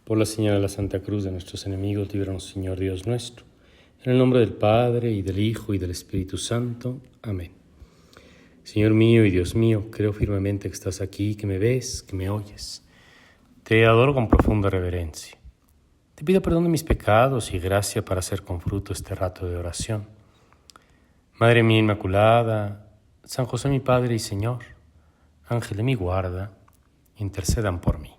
Por la señal de la Santa Cruz de nuestros enemigos, líbranos, Señor Dios nuestro. En el nombre del Padre, y del Hijo, y del Espíritu Santo. Amén. Señor mío y Dios mío, creo firmemente que estás aquí, que me ves, que me oyes. Te adoro con profunda reverencia. Te pido perdón de mis pecados y gracia para hacer con fruto este rato de oración. Madre mía Inmaculada, San José mi Padre y Señor, Ángel de mi guarda, intercedan por mí.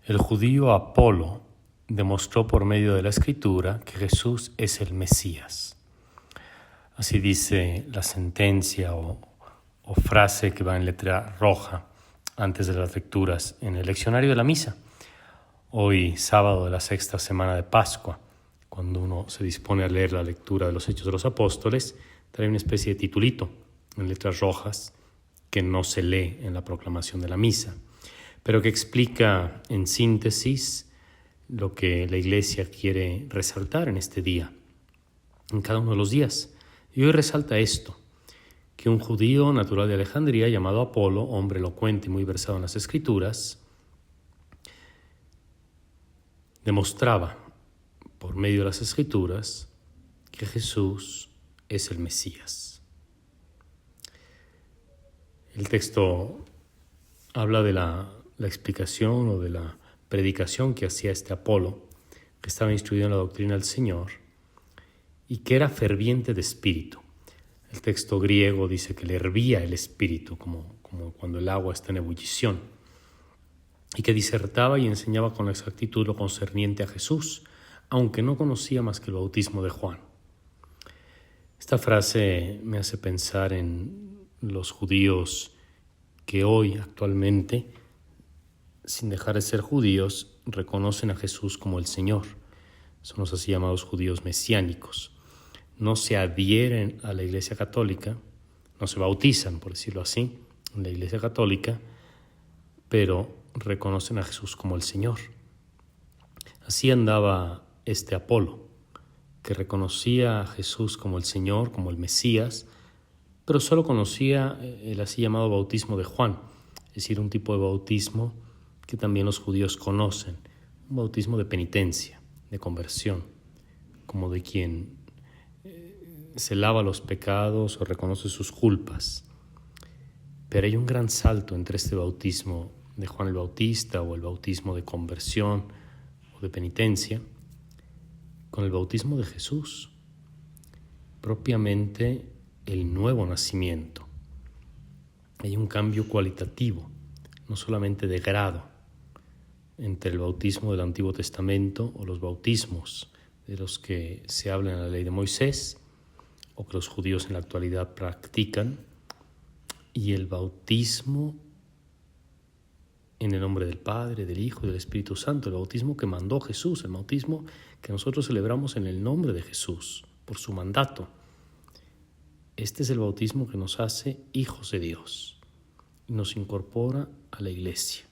El judío Apolo demostró por medio de la Escritura que Jesús es el Mesías. Así dice la sentencia o frase que va en letra roja antes de las lecturas en el leccionario de la misa. Hoy, sábado de la sexta semana de Pascua, cuando uno se dispone a leer la lectura de los Hechos de los Apóstoles, trae una especie de titulito en letras rojas que no se lee en la proclamación de la misa, pero que explica en síntesis lo que la Iglesia quiere resaltar en este día, en cada uno de los días. Y hoy resalta esto, que un judío natural de Alejandría llamado Apolo, hombre elocuente y muy versado en las Escrituras, demostraba por medio de las Escrituras que Jesús es el Mesías. El texto habla de la explicación o de la predicación que hacía este Apolo, que estaba instruido en la doctrina del Señor y que era ferviente de espíritu. El texto griego dice que le hervía el espíritu, como cuando el agua está en ebullición, y que disertaba y enseñaba con exactitud lo concerniente a Jesús, aunque no conocía más que el bautismo de Juan. Esta frase me hace pensar en los judíos que hoy actualmente, sin dejar de ser judíos, reconocen a Jesús como el Señor. Son los así llamados judíos mesiánicos. No se adhieren a la Iglesia Católica, no se bautizan, por decirlo así, en la Iglesia Católica, pero reconocen a Jesús como el Señor. Así andaba este Apolo, que reconocía a Jesús como el Señor, como el Mesías, pero solo conocía el así llamado bautismo de Juan, es decir, un tipo de bautismo que también los judíos conocen, un bautismo de penitencia, de conversión, como de quien se lava los pecados o reconoce sus culpas. Pero hay un gran salto entre este bautismo de Juan el Bautista o el bautismo de conversión o de penitencia con el bautismo de Jesús, propiamente el nuevo nacimiento. Hay un cambio cualitativo, no solamente de grado, entre el bautismo del Antiguo Testamento o los bautismos de los que se habla en la ley de Moisés o que los judíos en la actualidad practican, y el bautismo en el nombre del Padre, del Hijo y del Espíritu Santo, el bautismo que mandó Jesús, el bautismo que nosotros celebramos en el nombre de Jesús, por su mandato. Este es el bautismo que nos hace hijos de Dios y nos incorpora a la Iglesia.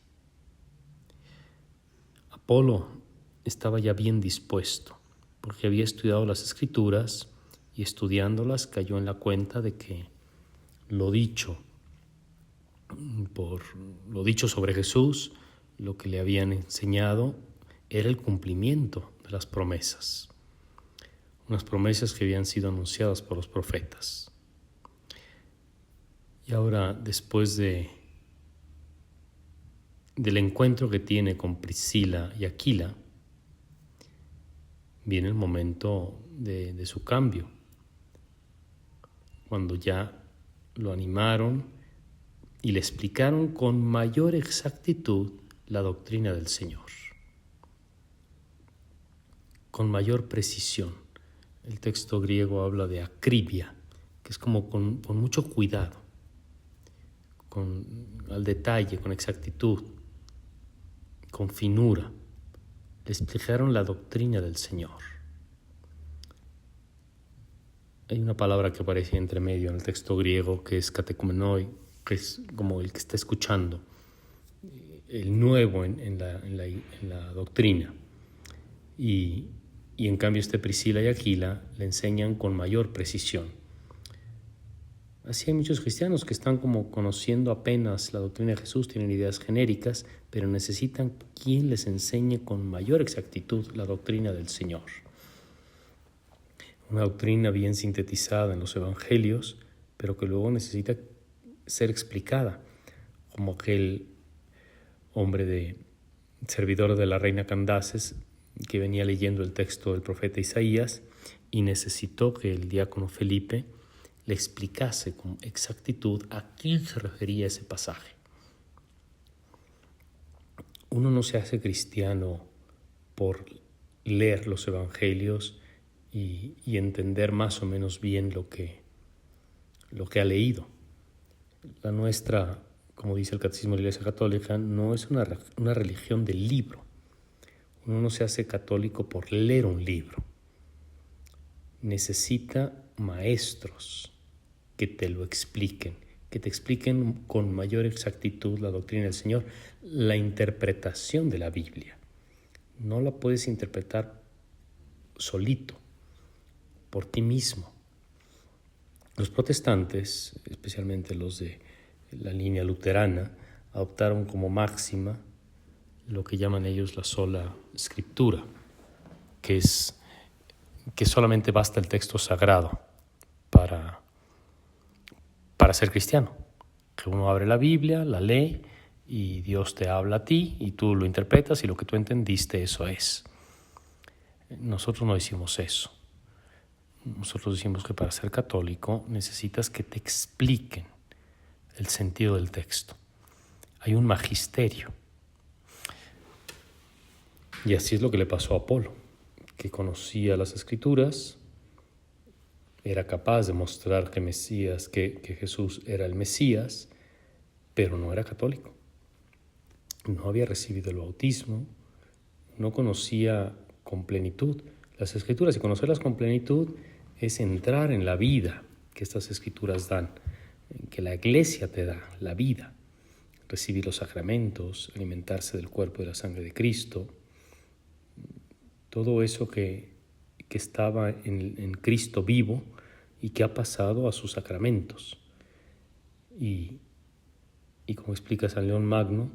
Apolo estaba ya bien dispuesto, porque había estudiado las Escrituras y estudiándolas cayó en la cuenta de que lo dicho sobre Jesús, lo que le habían enseñado, era el cumplimiento de las promesas, unas promesas que habían sido anunciadas por los profetas. Y ahora, después del encuentro que tiene con Priscila y Aquila, viene el momento de su cambio, cuando ya lo animaron y le explicaron con mayor exactitud la doctrina del Señor, con mayor precisión. El texto griego habla de acribia, que es como con mucho cuidado, al detalle, con exactitud, con finura. Le explicaron la doctrina del Señor. Hay una palabra que aparece entre medio en el texto griego que es katekumenoi, que es como el que está escuchando, el nuevo en la doctrina. Y y en cambio Priscila y Aquila le enseñan con mayor precisión. Así hay muchos cristianos que están como conociendo apenas la doctrina de Jesús, tienen ideas genéricas, pero necesitan quien les enseñe con mayor exactitud la doctrina del Señor. Una doctrina bien sintetizada en los evangelios, pero que luego necesita ser explicada, como aquel hombre servidor de la reina Candaces que venía leyendo el texto del profeta Isaías y necesitó que el diácono Felipe le explicase con exactitud a quién se refería ese pasaje. Uno no se hace cristiano por leer los evangelios y entender más o menos bien lo que ha leído. La nuestra, como dice el Catecismo de la Iglesia Católica, no es una religión del libro. Uno no se hace católico por leer un libro. Necesita maestros que te lo expliquen, que te expliquen con mayor exactitud la doctrina del Señor, la interpretación de la Biblia. No la puedes interpretar solito, por ti mismo. Los protestantes, especialmente los de la línea luterana, adoptaron como máxima lo que llaman ellos la sola escritura, que solamente basta el texto sagrado para ser cristiano. Que uno abre la Biblia, la lee y Dios te habla a ti y tú lo interpretas y lo que tú entendiste, eso es. Nosotros no decimos eso. Nosotros decimos que para ser católico necesitas que te expliquen el sentido del texto. Hay un magisterio. Y así es lo que le pasó a Apolo, que conocía las Escrituras, era capaz de mostrar que Jesús era el Mesías, pero no era católico. No había recibido el bautismo, no conocía con plenitud las Escrituras. Y conocerlas con plenitud es entrar en la vida que estas Escrituras dan, que la Iglesia te da, la vida. Recibir los sacramentos, alimentarse del cuerpo y la sangre de Cristo. Todo eso que estaba en Cristo vivo y que ha pasado a sus sacramentos. Y como explica San León Magno,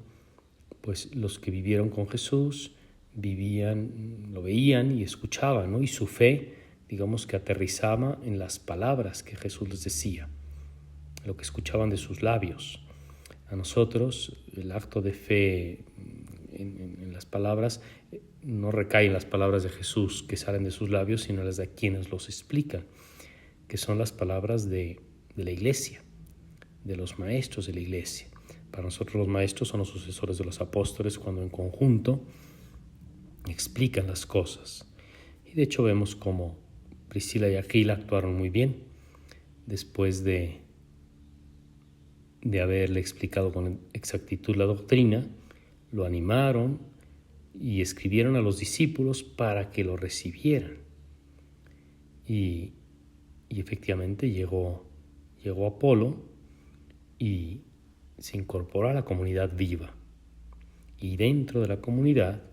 pues los que vivieron con Jesús vivían, lo veían y escuchaban, ¿no? Y su fe, digamos que aterrizaba en las palabras que Jesús les decía, lo que escuchaban de sus labios. A nosotros el acto de fe en las palabras no recae en las palabras de Jesús que salen de sus labios, sino las de quienes los explican, que son las palabras de la Iglesia, de los maestros de la Iglesia. Para nosotros los maestros son los sucesores de los apóstoles cuando en conjunto explican las cosas. Y de hecho vemos cómo Priscila y Aquila actuaron muy bien después de haberle explicado con exactitud la doctrina, lo animaron y escribieron a los discípulos para que lo recibieran. Y efectivamente llegó Apolo y se incorporó a la comunidad viva. Y dentro de la comunidad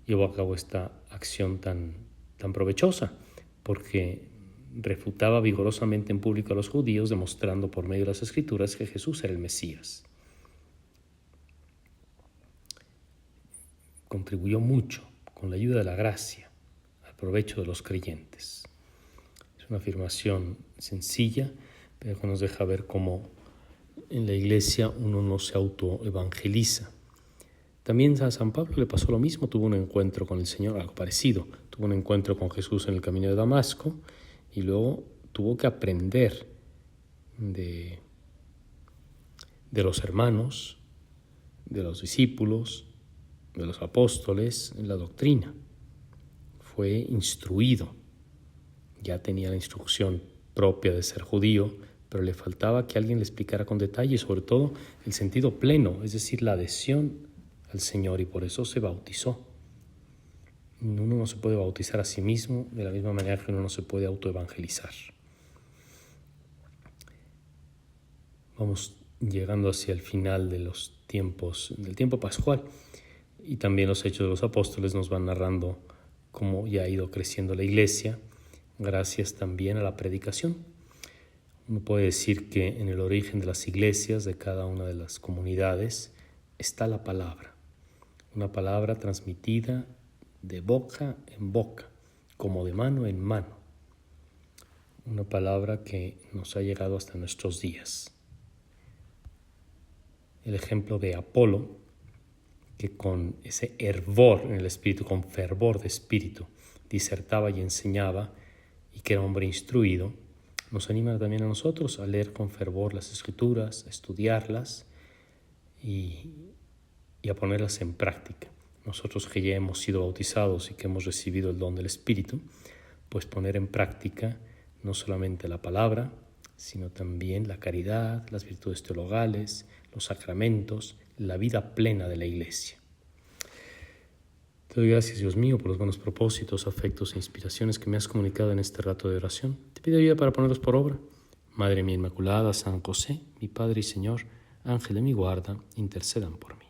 llevó a cabo esta acción tan provechosa, porque refutaba vigorosamente en público a los judíos, demostrando por medio de las Escrituras que Jesús era el Mesías. Contribuyó mucho, con la ayuda de la gracia, al provecho de los creyentes. Es una afirmación sencilla, pero que nos deja ver cómo en la Iglesia uno no se autoevangeliza. También a San Pablo le pasó lo mismo, tuvo un encuentro con el Señor, algo parecido. Tuvo un encuentro con Jesús en el camino de Damasco y luego tuvo que aprender de los hermanos, de los discípulos, de los apóstoles en la doctrina. Fue instruido, ya tenía la instrucción propia de ser judío, pero le faltaba que alguien le explicara con detalle y sobre todo el sentido pleno, es decir, la adhesión al Señor, y por eso se bautizó. Uno no se puede bautizar a sí mismo de la misma manera que uno no se puede autoevangelizar. Vamos llegando hacia el final de los tiempos, del tiempo pascual, y también los Hechos de los Apóstoles nos van narrando cómo ya ha ido creciendo la Iglesia, gracias también a la predicación. Uno puede decir que en el origen de las iglesias, de cada una de las comunidades, está la palabra. Una palabra transmitida de boca en boca, como de mano en mano. Una palabra que nos ha llegado hasta nuestros días. El ejemplo de Apolo, que con ese hervor en el espíritu, con fervor de espíritu, disertaba y enseñaba, y que era hombre instruido, nos anima también a nosotros a leer con fervor las Escrituras, a estudiarlas y a ponerlas en práctica. Nosotros que ya hemos sido bautizados y que hemos recibido el don del Espíritu, pues poner en práctica no solamente la palabra, sino también la caridad, las virtudes teologales, los sacramentos, la vida plena de la Iglesia. Te doy gracias, Dios mío, por los buenos propósitos, afectos e inspiraciones que me has comunicado en este rato de oración. Te pido ayuda para ponerlos por obra. Madre mía Inmaculada, San José, mi Padre y Señor, Ángel de mi guarda, intercedan por mí.